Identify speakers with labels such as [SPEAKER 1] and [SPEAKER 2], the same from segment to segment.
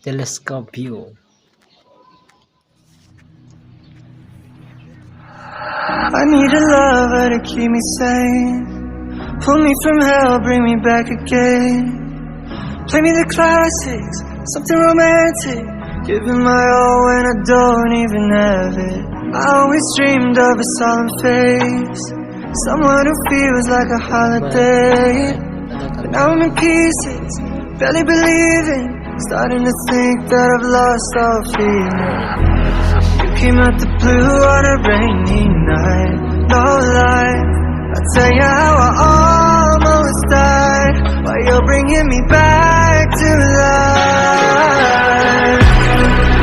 [SPEAKER 1] telescope view.
[SPEAKER 2] I need a lover to keep me sane. Pull me from hell, bring me back again. Play me the classics, something romantic. Giving my all when I don't even have it. I always dreamed of a solemn face, someone who feels like a holiday. But now I'm in pieces, barely believing, starting to think that I've lost all feeling. You came out the blue on a rainy night, no lie. I'll tell you how I almost died, while you're bringing me back to life.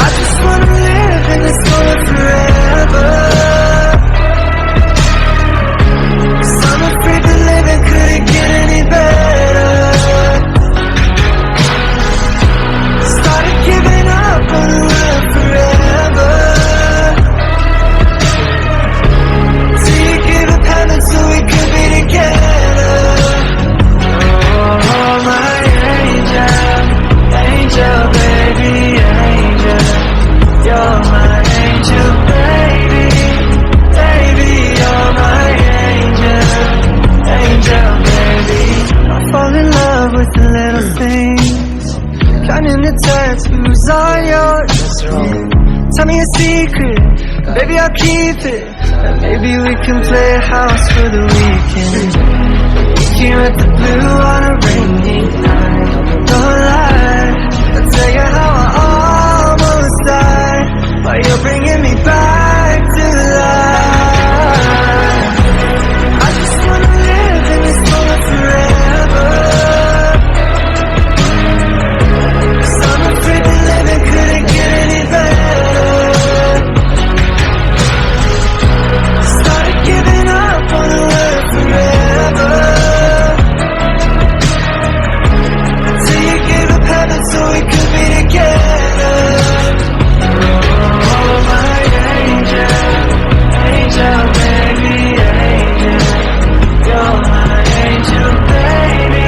[SPEAKER 2] I just wanna live in this moment forever, 'cause I'm afraid that living couldn't get any better. Started giving up on the world forever, till you gave up heaven so we could be together. Oh, my angel, angel, baby, angel. You're my angel, baby, baby, you're my angel, angel, baby. I fall in love with the little things, counting the tattoos on your skin. Tell me a secret, baby, I'll keep it, and maybe we can play house for the weekend. We came at the blue on a rainy night, no lie. I'll tell you how I almost died, while you're bringing me back to life. I just wanna live in this moment forever, 'cause I'm afraid that living couldn't get any better. Started giving up on the world forever, till you gave up heaven so we could be together. Oh, my angel, angel, baby, angel. You're my angel, baby,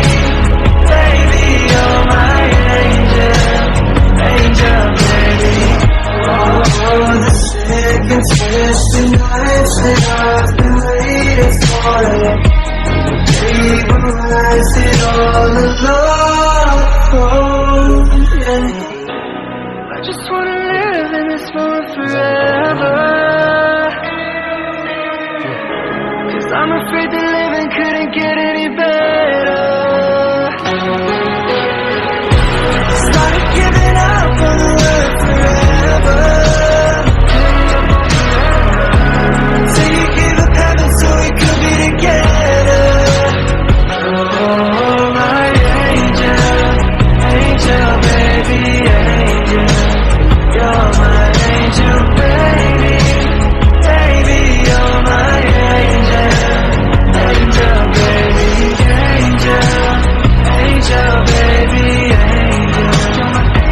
[SPEAKER 2] baby, you're my angel, angel, baby. Oh, the sick and twisted nights that I've been waiting for you. Vaporize it all alone. Oh, yeah. I just wanna live in this moment forever, 'cause I'm afraid that living couldn't get any better. Started giving up on the world forever, till you gave up heaven so we could be together. Oh, my angel, angel, baby, angel. You're my angel, baby, baby, you're my angel, angel, baby, angel, angel, baby, angel.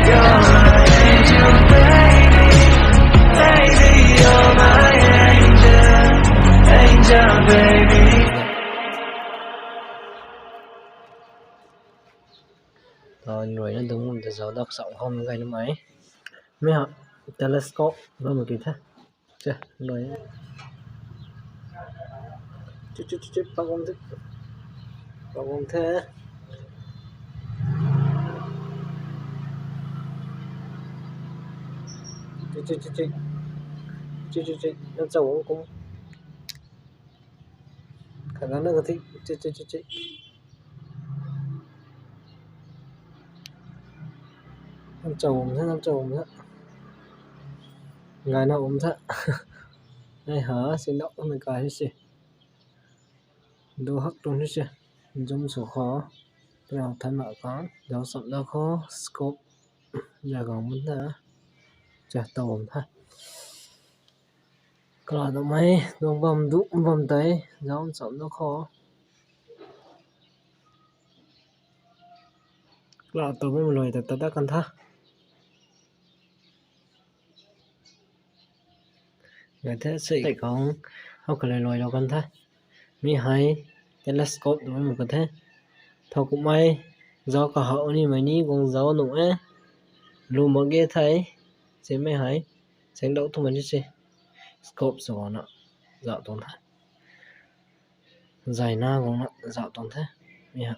[SPEAKER 2] You're my angel, baby, baby, you're my angel, angel, baby.
[SPEAKER 1] Rồi nó đúng một giờ đọc giọng không cái nó máy mấy hả telescope rồi một kỳ thế chưa rồi chút bao gồm thế chút nó giàu cũng khả năng nó có thích chút năm chồng thế ngày nào cũng thế đây hả xin đọc mình cài hết gì đồ hắc trong hết gì dùng số khó nào thay mở có giáo sẵn đâu khó scope giờ còn muốn thế chả tàu thôi cả tụi mày đồng bầm tay giáo sẵn đâu khó là tụi mình lười ta đã cần tha người thế sĩ không không cần lười đâu cần tha mi hay telescope tụi mình có thế thầu cũng may do cả hậu ni mày ni cũng giấu nữa lù mà ghê thấy sẽ mới hay sáng đậu thông mình chứ scope rồi nè dạo tốn thế dài na cũng nè dạo tốn thế nha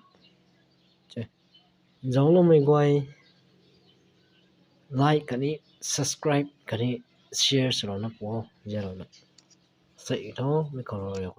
[SPEAKER 1] giống lúc mình quay like cái này subscribe cái này share rồi nó bỏ giờ rồi nè dậy đó mới còn rồi